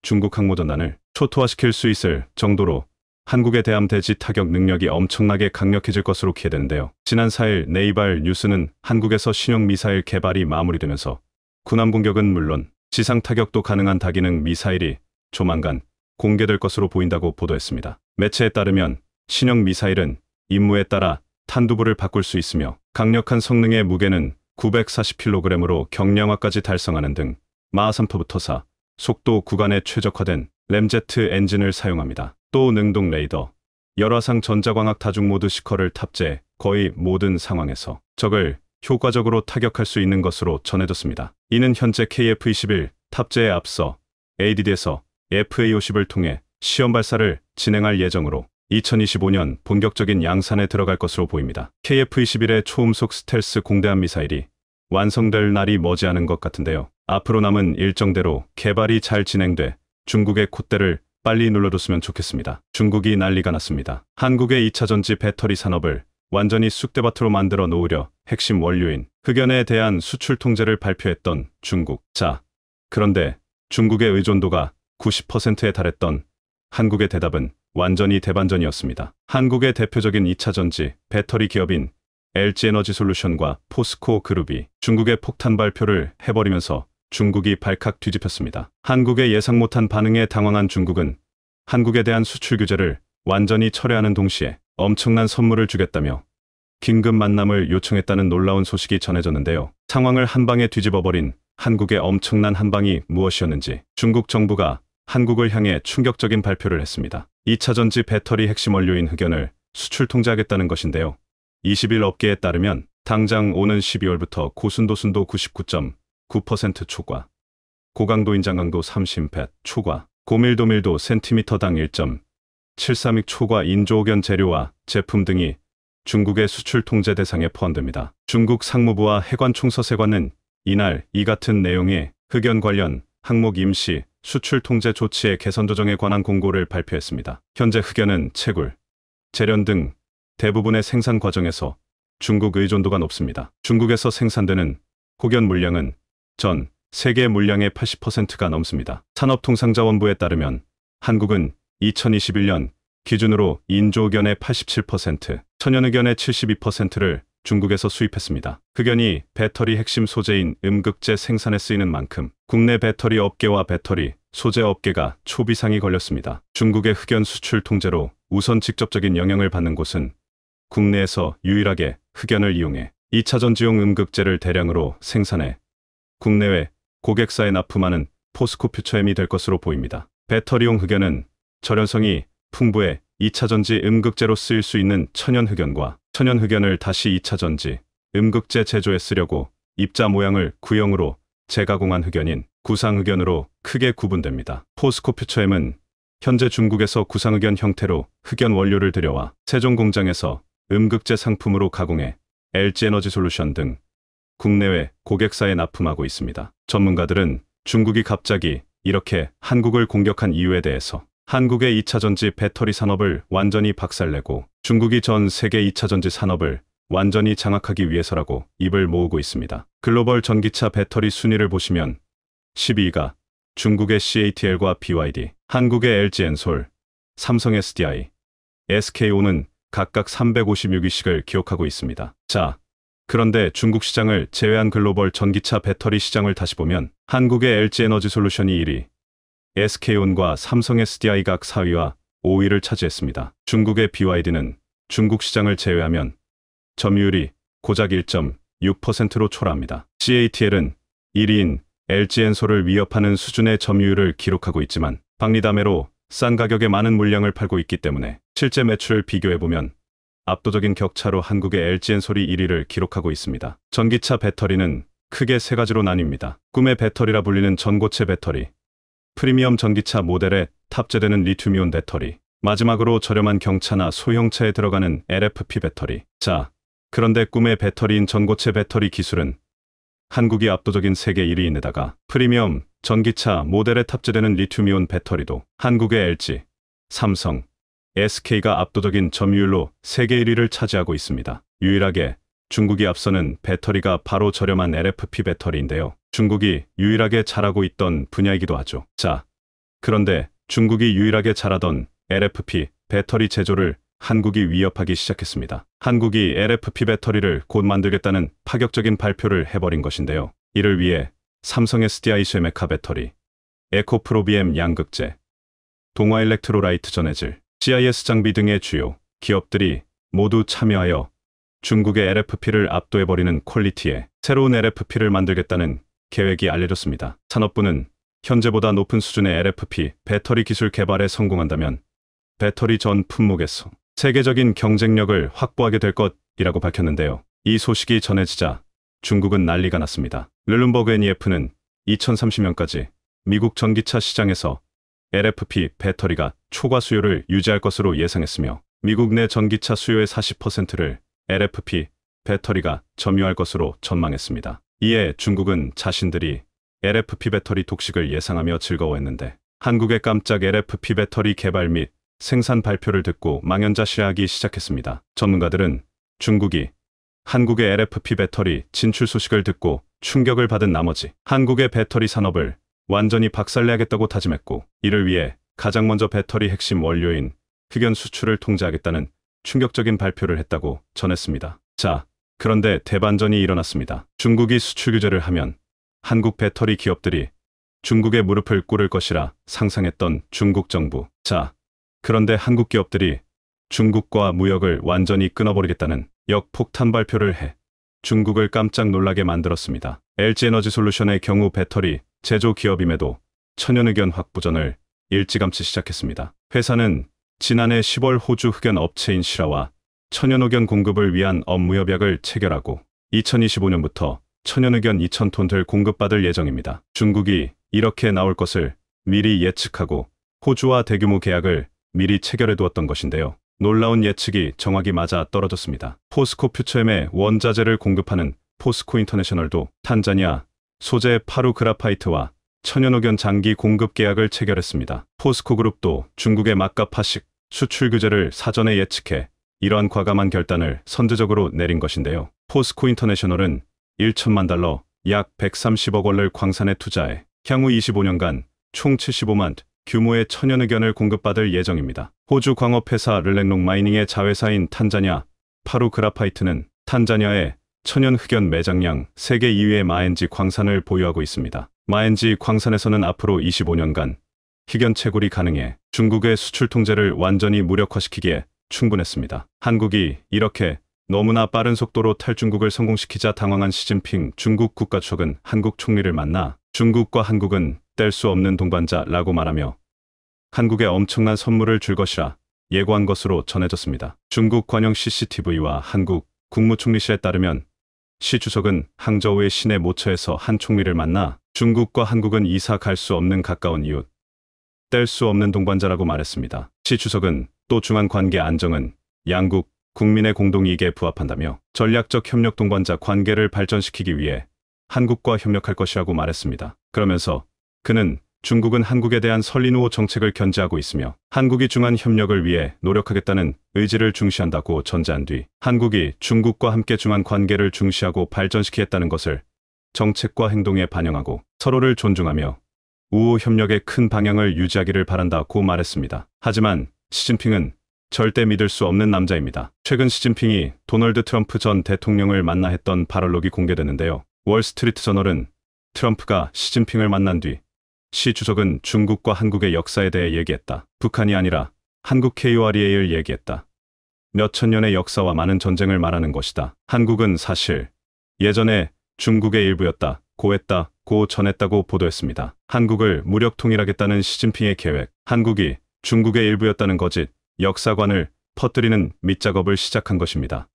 중국 항모전단을 초토화시킬 수 있을 정도로 한국의 대함 대지 타격 능력이 엄청나게 강력해질 것으로 기대되는데요. 지난 4일 네이발 뉴스는 한국에서 신형 미사일 개발이 마무리되면서 군함 공격은 물론 지상 타격도 가능한 다기능 미사일이 조만간 공개될 것으로 보인다고 보도했습니다. 매체에 따르면 신형 미사일은 임무에 따라 탄두부를 바꿀 수 있으며 강력한 성능의 무게는 940kg으로 경량화까지 달성하는 등 마하 3터부터 4 속도 구간에 최적화된 램제트 엔진을 사용합니다. 또 능동 레이더, 열화상 전자광학 다중모드 시커를 탑재해 거의 모든 상황에서 적을 효과적으로 타격할 수 있는 것으로 전해졌습니다. 이는 현재 KF-21 탑재에 앞서 ADD에서 FA-50을 통해 시험 발사를 진행할 예정으로 2025년 본격적인 양산에 들어갈 것으로 보입니다. KF-21의 초음속 스텔스 공대함 미사일이 완성될 날이 머지않은 것 같은데요. 앞으로 남은 일정대로 개발이 잘 진행돼 중국의 콧대를 빨리 눌러줬으면 좋겠습니다. 중국이 난리가 났습니다. 한국의 2차 전지 배터리 산업을 완전히 쑥대밭으로 만들어 놓으려 핵심 원료인 흑연에 대한 수출 통제를 발표했던 중국. 자, 그런데 중국의 의존도가 90%에 달했던 한국의 대답은 완전히 대반전이었습니다. 한국의 대표적인 2차 전지 배터리 기업인 LG에너지솔루션과 포스코 그룹이 중국의 폭탄 발표를 해버리면서 중국이 발칵 뒤집혔습니다. 한국의 예상 못한 반응에 당황한 중국은 한국에 대한 수출 규제를 완전히 철회하는 동시에 엄청난 선물을 주겠다며 긴급 만남을 요청했다는 놀라운 소식이 전해졌는데요. 상황을 한방에 뒤집어버린 한국의 엄청난 한방이 무엇이었는지 중국 정부가 한국을 향해 충격적인 발표를 했습니다. 2차 전지 배터리 핵심 원료인 흑연을 수출 통제하겠다는 것인데요. 20일 업계에 따르면 당장 오는 12월부터 고순도 99.9% 초과, 고강도 인장강도 30팻 초과, 고밀도 센티미터당 1.73믹 초과 인조호견 재료와 제품 등이 중국의 수출 통제 대상에 포함됩니다. 중국 상무부와 해관총서세관은 이날 이 같은 내용의 흑연 관련 항목 임시 수출 통제 조치의 개선 조정에 관한 공고를 발표했습니다. 현재 흑연은 채굴, 재련 등 대부분의 생산 과정에서 중국 의존도가 높습니다. 중국에서 생산되는 호견 물량은 전 세계 물량의 80%가 넘습니다. 산업통상자원부에 따르면 한국은 2021년 기준으로 인조흑연의 87%, 천연흑연의 72%를 중국에서 수입했습니다. 흑연이 배터리 핵심 소재인 음극재 생산에 쓰이는 만큼 국내 배터리 업계와 배터리 소재 업계가 초비상이 걸렸습니다. 중국의 흑연 수출 통제로 우선 직접적인 영향을 받는 곳은 국내에서 유일하게 흑연을 이용해 2차 전지용 음극재를 대량으로 생산해 국내외 고객사에 납품하는 포스코 퓨처엠이 될 것으로 보입니다. 배터리용 흑연은 절연성이 풍부해 2차 전지 음극재로 쓰일 수 있는 천연 흑연과 천연 흑연을 다시 2차 전지 음극재 제조에 쓰려고 입자 모양을 구형으로 재가공한 흑연인 구상 흑연으로 크게 구분됩니다. 포스코 퓨처엠은 현재 중국에서 구상 흑연 형태로 흑연 원료를 들여와 세종 공장에서 음극재 상품으로 가공해 LG에너지솔루션 등 국내외 고객사에 납품하고 있습니다. 전문가들은 중국이 갑자기 이렇게 한국을 공격한 이유에 대해서 한국의 2차 전지 배터리 산업을 완전히 박살내고 중국이 전 세계 2차 전지 산업을 완전히 장악하기 위해서라고 입을 모으고 있습니다. 글로벌 전기차 배터리 순위를 보시면 12위가 중국의 CATL과 BYD, 한국의 LG엔솔, 삼성 SDI, SK온은 각각 356위씩을 기록하고 있습니다. 자, 그런데 중국 시장을 제외한 글로벌 전기차 배터리 시장을 다시 보면 한국의 LG에너지솔루션이 1위, SK온과 삼성 SDI 각 4위와 5위를 차지했습니다. 중국의 BYD는 중국 시장을 제외하면 점유율이 고작 1.6%로 초라합니다. CATL은 1위인 LG엔솔을 위협하는 수준의 점유율을 기록하고 있지만 박리담회로 싼 가격에 많은 물량을 팔고 있기 때문에 실제 매출을 비교해보면 압도적인 격차로 한국의 LG엔솔이 1위를 기록하고 있습니다. 전기차 배터리는 크게 세 가지로 나뉩니다. 꿈의 배터리라 불리는 전고체 배터리, 프리미엄 전기차 모델에 탑재되는 리튬이온 배터리, 마지막으로 저렴한 경차나 소형차에 들어가는 LFP 배터리. 자, 그런데 꿈의 배터리인 전고체 배터리 기술은 한국이 압도적인 세계 1위인데다가 프리미엄 전기차 모델에 탑재되는 리튬이온 배터리도 한국의 LG, 삼성, SK가 압도적인 점유율로 세계 1위를 차지하고 있습니다. 유일하게 중국이 앞서는 배터리가 바로 저렴한 LFP 배터리인데요. 중국이 유일하게 잘하고 있던 분야이기도 하죠. 자, 그런데 중국이 유일하게 잘하던 LFP 배터리 제조를 한국이 위협하기 시작했습니다. 한국이 LFP 배터리를 곧 만들겠다는 파격적인 발표를 해버린 것인데요. 이를 위해 삼성 SDI 쉐메카 배터리, 에코프로비엠 양극재, 동화일렉트로라이트 전해질, CIS 장비 등의 주요 기업들이 모두 참여하여 중국의 LFP를 압도해버리는 퀄리티의 새로운 LFP를 만들겠다는 계획이 알려졌습니다. 산업부는 현재보다 높은 수준의 LFP 배터리 기술 개발에 성공한다면 배터리 전 품목에서 세계적인 경쟁력을 확보하게 될 것이라고 밝혔는데요. 이 소식이 전해지자 중국은 난리가 났습니다. 르룸버그 NEF는 2030년까지 미국 전기차 시장에서 LFP 배터리가 초과 수요를 유지할 것으로 예상했으며 미국 내 전기차 수요의 40%를 LFP 배터리가 점유할 것으로 전망했습니다. 이에 중국은 자신들이 LFP 배터리 독식을 예상하며 즐거워했는데 한국의 깜짝 LFP 배터리 개발 및 생산 발표를 듣고 망연자실하기 시작했습니다. 전문가들은 중국이 한국의 LFP 배터리 진출 소식을 듣고 충격을 받은 나머지 한국의 배터리 산업을 완전히 박살내야겠다고 다짐했고 이를 위해 가장 먼저 배터리 핵심 원료인 흑연 수출을 통제하겠다는 충격적인 발표를 했다고 전했습니다. 자, 그런데 대반전이 일어났습니다. 중국이 수출 규제를 하면 한국 배터리 기업들이 중국의 무릎을 꿇을 것이라 상상했던 중국 정부. 자, 그런데 한국 기업들이 중국과 무역을 완전히 끊어버리겠다는 역폭탄 발표를 해 중국을 깜짝 놀라게 만들었습니다. LG에너지솔루션의 경우 배터리 제조 기업임에도 천연흑연 확보전을 일찌감치 시작했습니다. 회사는 지난해 10월 호주 흑연 업체인 시라와 천연흑연 공급을 위한 업무협약을 체결하고 2025년부터 천연의견 2,000톤을 공급받을 예정입니다. 중국이 이렇게 나올 것을 미리 예측하고 호주와 대규모 계약을 미리 체결해 두었던 것인데요. 놀라운 예측이 정확히 맞아 떨어졌습니다. 포스코 퓨처엠의 원자재를 공급하는 포스코 인터내셔널도 탄자니아 소재 파루 그라파이트와 천연의견 장기 공급 계약을 체결했습니다. 포스코 그룹도 중국의 막가파식 수출 규제를 사전에 예측해 이러한 과감한 결단을 선제적으로 내린 것인데요. 포스코 인터내셔널은 1천만 달러, 약 130억 원을 광산에 투자해 향후 25년간 총 75만 규모의 천연의견을 공급받을 예정입니다. 호주 광업회사 르랭롱 마이닝의 자회사인 탄자니아 파루 그라파이트는 탄자니아의 천연흑연 매장량 세계 2위의 마엔지 광산을 보유하고 있습니다. 마엔지 광산에서는 앞으로 25년간 흑연 채굴이 가능해 중국의 수출 통제를 완전히 무력화시키기에 충분했습니다. 한국이 이렇게 너무나 빠른 속도로 탈중국을 성공시키자 당황한 시진핑 중국 국가주석은 한국 총리를 만나 중국과 한국은 뗄 수 없는 동반자라고 말하며 한국에 엄청난 선물을 줄 것이라 예고한 것으로 전해졌습니다. 중국 관영 CCTV와 한국 국무총리실에 따르면 시 주석은 항저우의 시내 모처에서 한 총리를 만나 중국과 한국은 이사 갈 수 없는 가까운 이웃, 뗄 수 없는 동반자라고 말했습니다. 시 주석은 또 중한 관계 안정은 양국 국민의 공동이익에 부합한다며 전략적 협력 동반자 관계를 발전시키기 위해 한국과 협력할 것이라고 말했습니다. 그러면서 그는 중국은 한국에 대한 설린우호 정책을 견제하고 있으며 한국이 중한 협력을 위해 노력하겠다는 의지를 중시한다고 전제한 뒤 한국이 중국과 함께 중한 관계를 중시하고 발전시키겠다는 것을 정책과 행동에 반영하고 서로를 존중하며 우호 협력의 큰 방향을 유지하기를 바란다고 말했습니다. 하지만 시진핑은 절대 믿을 수 없는 남자입니다. 최근 시진핑이 도널드 트럼프 전 대통령을 만나 했던 발언록이 공개됐는데요. 월스트리트 저널은 트럼프가 시진핑을 만난 뒤 시 주석은 중국과 한국의 역사에 대해 얘기했다. 북한이 아니라 한국 KOREA를 얘기했다. 몇천 년의 역사와 많은 전쟁을 말하는 것이다. 한국은 사실 예전에 중국의 일부였다. 고 했다. 고 전했다고 보도했습니다. 한국을 무력 통일하겠다는 시진핑의 계획, 한국이 중국의 일부였다는 거짓, 역사관을 퍼뜨리는 밑작업을 시작한 것입니다.